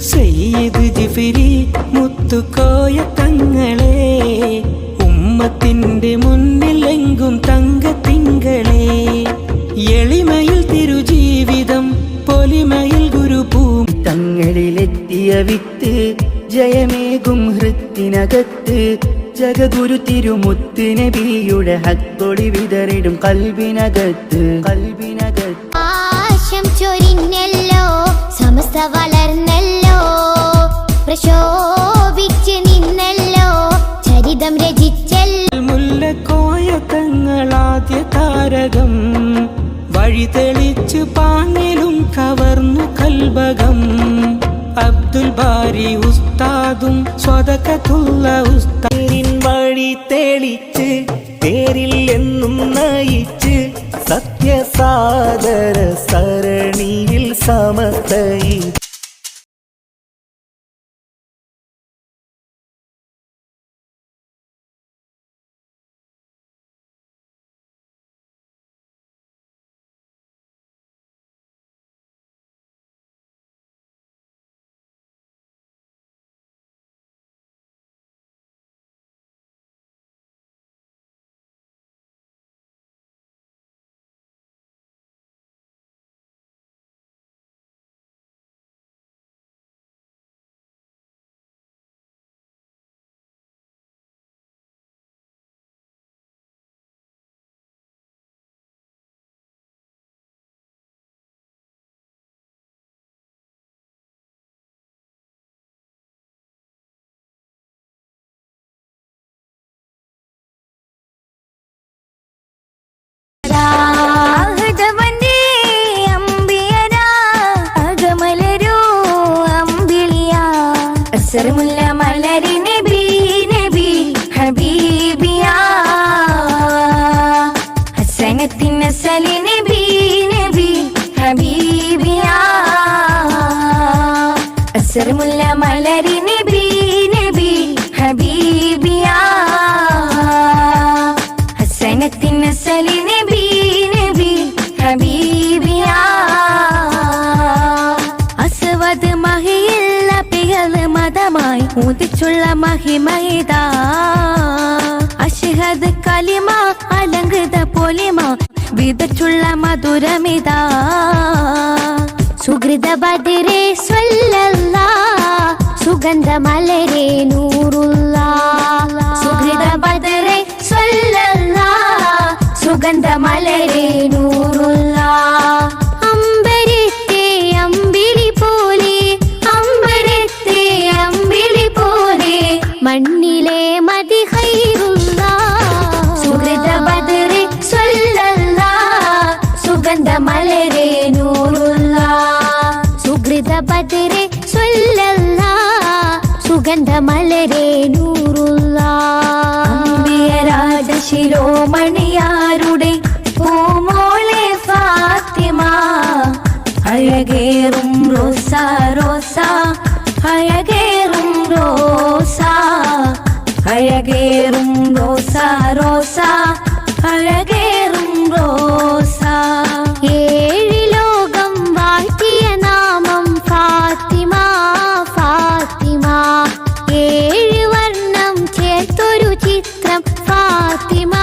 സയ്യിദ് ജിഫ്രി മുത്തുക്കോയ തങ്ങളെ, ഉമ്മത്തിന്റെ മുന്നിലെങ്കും തങ്കത്തിങ്കളെ. എളിമയിൽ തിരുജീവിതം പൊലിമയിൽ ഗുരുഭൂമി തങ്ങളിലെത്തിയ വിത്ത്, ജയമേകും ഹൃത്തിനകത്ത് ജഗഗുരു തിരുമുത്ത് നബിയുടെ ഹക്കൊളി വിതറിടും കൽബിനകത്ത്. ആശം ചൊരിഞ്ഞല്ലോ, സമസ്ത വളർന്നല്ലോ, പ്രശോഭിച്ച് നിന്നല്ലോ, ചരിതം രചിച്ചല്ലോ. മുല്ലക്കോയ തങ്ങളാദ്യ താരകം, വഴി തെളിച്ചു പാങ്ങിലും കവർന്നു കൽബകം. അബ്ദുൽ ബാരി ഉസ്താദും സ്വതക്കത്തുള്ള ഉസ്താദിൻ വഴി തെളിച്ച് പേരിൽ എന്നും നയിച്ച് സത്യസാദര സരണിയിൽ സമസ്തയി. അസർമുല്ല മലരി നബി നബി ഹബീബിയ, ഹസനത്തിൻ നസലി നബി നബി ഹബീബിയ. അസർമുല്ല മലരി നബി നബി ഹബീബിയ, ഹസനത്തിൻ നസലി നബി നബി ഹബീബിയ. അസ്വദ് മഹിയുള്ള പികൾ മതമായി ഉദിച്ചുള്ള മഹിമൈതാ, അഷ്ഹദ് കലിമ അലങ്കൃത പൊലിമ വിതച്ചുള്ള മധുരമിതാ. സുഹൃത ബദരേ സ്വല്ലല്ലാഹ്, സുഗന്ധ മലരേ നൂറുല്ലാഹ്. സുഹൃത ബദരേ സ്വല്ലല്ലാഹ്, സുഗന്ധ മലരേ നൂറുല്ലാഹ്. അമ്പരത്തെ അമ്പിളി പോലെ, അമ്പരത്തെ അമ്പിളി പോലെ, മണ്ണിലെ മതി ഖൈറുല്ലാഹ്. സുഹൃത ബദരേ സ്വല്ലല്ലാഹ്, സുഗന്ധ മലരേ നൂറുല്ലാഹ്. സുഹൃത ബദരേ സ്വല്ലല്ലാഹ്, സുഗന്ധ മലരേ നൂറുല്ലാഹ്. അമ്പിയരാജ ശിരോമണിയാരുടെ പൂമോളെ ഫാത്തിമ, അഴകേറും റോസ റോസ, അഴകേറും റോസ, അഴകേറും റോസ റോസ, അഴകേറും റോസ. ഏഴ് ലോകം വാഴ്ത്തിയ നാമം ഫാത്തിമ ഫാത്തിമ, ഏഴ് വർണ്ണം ചേർത്തൊരു ചിത്രം ഫാത്തിമ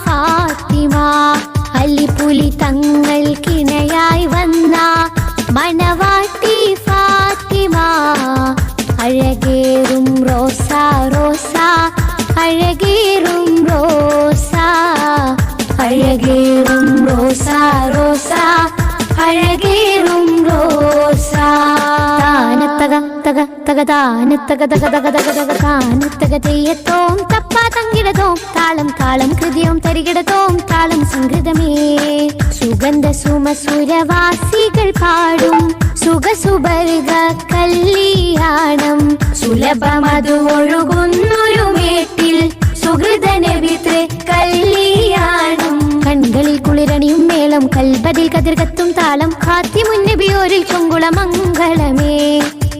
ഫാത്തിമ. അലിപുലി തങ്ങൾക്കിണയായി വന്ന മണവാട്ടി ഫാത്തിമ, അഴകേറും റോസ റോസ, അഴകേറും റോസ, അഴകേറും റോസ റോസ, അഴകേറും റോസ. താനത്തക തക തക താനത്തക തക തക തക തക താനത്തക തെയ്യത്തോം തപ്പ തങ്കിടതോം, താളം താളം കൃതിയോം തരികിടതോം, താളം സംഗൃതമേ. സുഗന്ധ സുമസുരവാസികൾ പാടും സുഖസുബർഗ കല്യാണം, സുലഭമതു ഒഴുകുന്നൊരു മേട്ടിൽ സുഹൃത നബിതൃ കല്യാണം. കൺകളിൽ കുളിരണിയും മേളം, കൽബതിൽ കതിർകത്തും താളം, ഖാത്തിമുന്നബിയോരിൽ ചൊങ്കുളമംഗളമേ.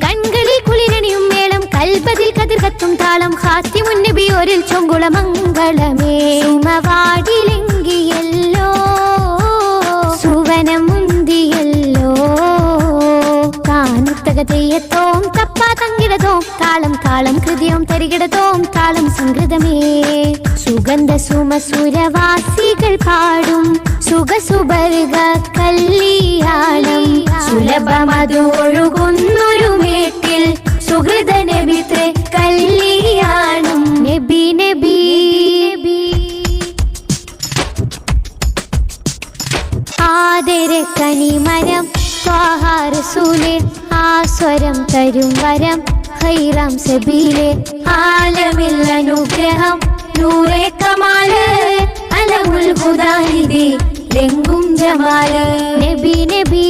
കൺകളിൽ കുളിരണിയും മേളം, കൽബതിൽ കതിർകത്തും താളം, ഖാത്തിമുന്നബിയോരിൽ ചൊങ്കുളമംഗളമേ. സുമവാടിലെങ്കിയല്ലോ സുവനമുന്തിയല്ലോ, താനത്തക തെയ്യത്തോം തരികിടതോം തപ്പാ തങ്കിടതോം താളം താളം ഹൃദയം തരികിടതോം താളം സംഗൃതമേ സുഗന്ധ സുമസുരവാസികൾ പാടും സുഖസുബർഗ കല്യാണം സുലഭമതു ഒഴുകുന്നൊരു മേട്ടിൽ സുഹൃത നബിത്രെ കല്യാണം നബി നബി ആദര കനിമരം ത്വാഹാരസൂലെ ആസ്വരം തരും വരം ഹൈറാം സബീലെ ആലമിൽ അനുഗ്രഹം നൂറെ കമാല് അലമുൽ ഹുദാഹിദി ലെങ്കും ജമാല് നബി നബി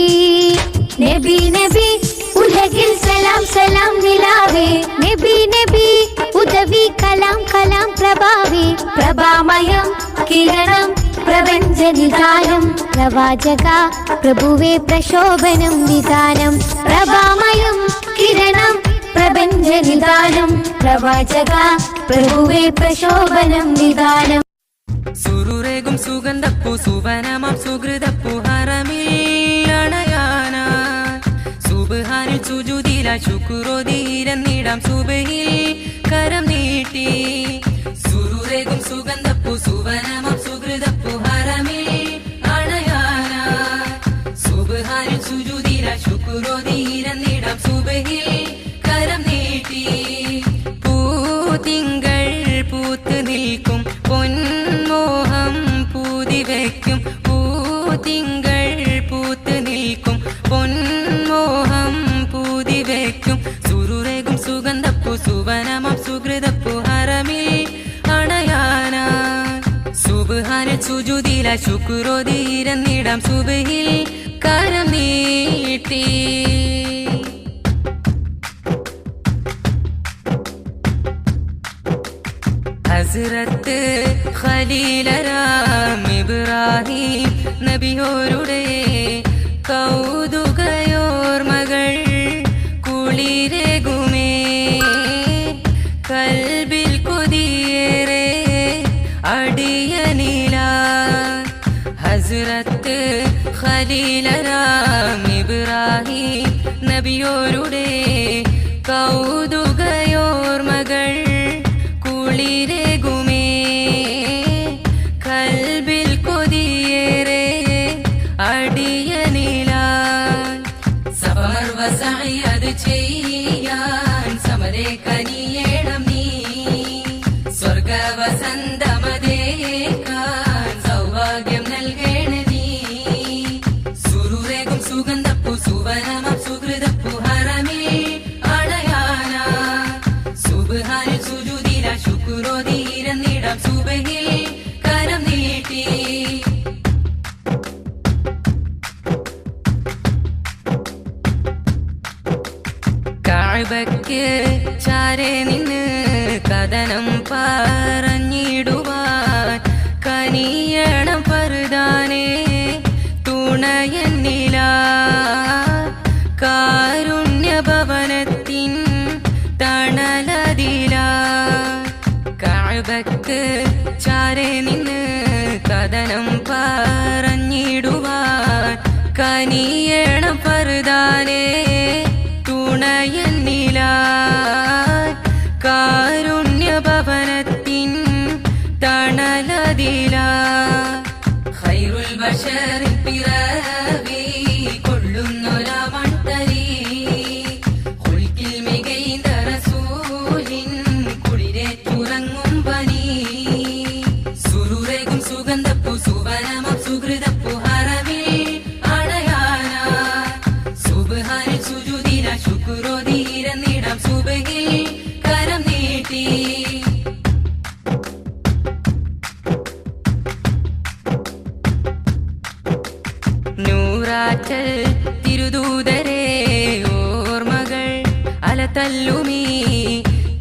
നബി നബി ഉലകിൽ സലാം സലാം നിലാവേ നബി നബി ഉദവി കലാം കലാം പ്രഭാവേ പ്രഭാമയം കിരണം പ്രപഞ്ച നിദാനം പ്രവാചക പ്രഭുവേ പ്രശോഭനം വിധാനം പ്രഭാമയം കിരണം പ്രപഞ്ച നിദാനം പ്രവാചക പ്രഭുവേ പ്രശോഭനം വിധാനം സുറുരേകും സുഗന്ധപ്പൂ സുവനമാം സുഹൃതപ്പൂ ഹറമിൽ അണയാന സുബ്ഹാനിൽ സുജൂദില ശുക്രോദീരന്നിടാം സുബഹിൽ കരം നീട്ടി സുറുരേകും സുഗന്ധപ്പൂ സുവനമാം സുഹൃതപ്പൂ ഹറമിൽ അണയാന സുബ്ഹാനിൽ സുജൂദില ശുക്രോദീരന്നിടാം സുബഹിൽ കരം നീട്ടി പൂതിങ്കൾ പൂത്ത് നിൽക്കും പൊന്മോഹം പൂതിവയ്ക്കും പൂതിങ്കൾ പൂത്ത് നിൽക്കും പൊന്മോഹം പൂതിവയ്ക്കും സുറുരേകും സുഗന്ധപ്പൂ സുവനമാം സുഹൃതപ്പൂ ഹറമിൽ അണയാന സുബ്ഹാനിൽ സുജൂദില ശുക്രോദീരന്നിടാം സുബഹിൽ കരം നീട്ടി ഹസ്രത്ത് ഖലീലരാം ഇബ്രാഹിം നബിയോരുടെ കൗതുകയോർമകൾ കുളിരേകുമേ കൽബിൽ കൊതിയേറെ അടിയനില ഹസ്രത്ത് ഖലീലരാം ഇബ്രാഹിം നബിയോരുടെ കൗതുകയോർമകൾ കുളിരേകുമേ കൽബിൽ കൊതിയേറെ അടിയനില സമർവസയത് ചെയ്യാൻ സമരെ കനിയേണം നീ സ്വർഗവസന്തമതേക്കാൻ സൗഭാഗ്യം നൽകേണ നീ സുറുരേകും സുഗന്ധപ്പൂ സുവനമാം സുഹൃതപ്പൂ ഹറമിൽ അണയാന സുബ്ഹാനിൽ സുജൂദില ശുക്രോദീരന്നിടാം സുബഹിൽ കരം നീട്ടി കഅബയ്ക്ക് ചാരെ നിന്ന് കഥനം പറഞ്ഞിടുവാൻ കനിയണം പർദാനെ തുണയന്നില കാരുണ്യഭവനത്തിൻ തണലതില കഅബയ്ക്ക് ചാരെ നിന്ന് കഥനം പറഞ്ഞിടുവാൻ കനിയണം പർദാനെ തുണയന്നില കാരുണ്യഭവനത്തിൻ തണലതില ഖൈറുൽ ബശറിൻ പിറവി കൊള്ളുന്നൊരാ മൺതരി ഖുൽക്കിൽ മികൈന്ദ റസൂലിൻ കുളിരേറ്റുറങ്ങും പനി സുറുരേകും സുഗന്ധപ്പൂ സുവനമാം സുഹൃതപ്പൂ ഹറമിൽ അണയാന സുബ്ഹാനിൽ സുജൂദില ശുക്രോദീരന്നിടാം സുബഹിൽ കരം നീട്ടി നൂറാറ്റൽ തിരുദൂതരെ ഓർമ്മകൾ അലതല്ലുമീ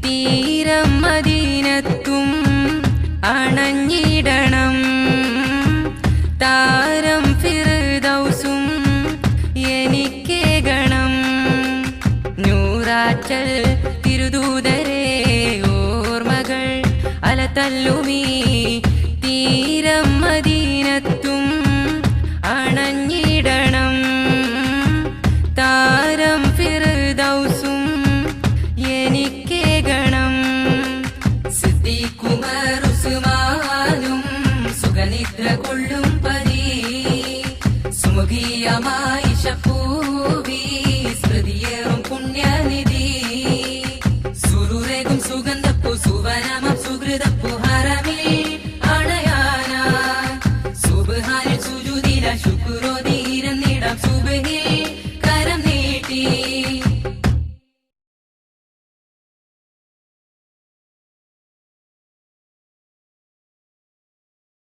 തീരം മദീനത്തും അണഞ്ഞിടണം താരം ഫിർദൗസും എനിക്കേകണം നൂറാറ്റൽ തിരുദൂതരെ ഓർമ്മകൾ അലതല്ലുമീ തീരം മദീനത്തും അണഞ്ഞിടണം താരം ഫിർദൗസും സ്വർഗീയമായ പൂവി സ്മൃതിയേറും പുണ്യനിധി സുരുരേകും സുഗന്ധപ്പൂ സുവനമം സുഹൃതപ്പൂ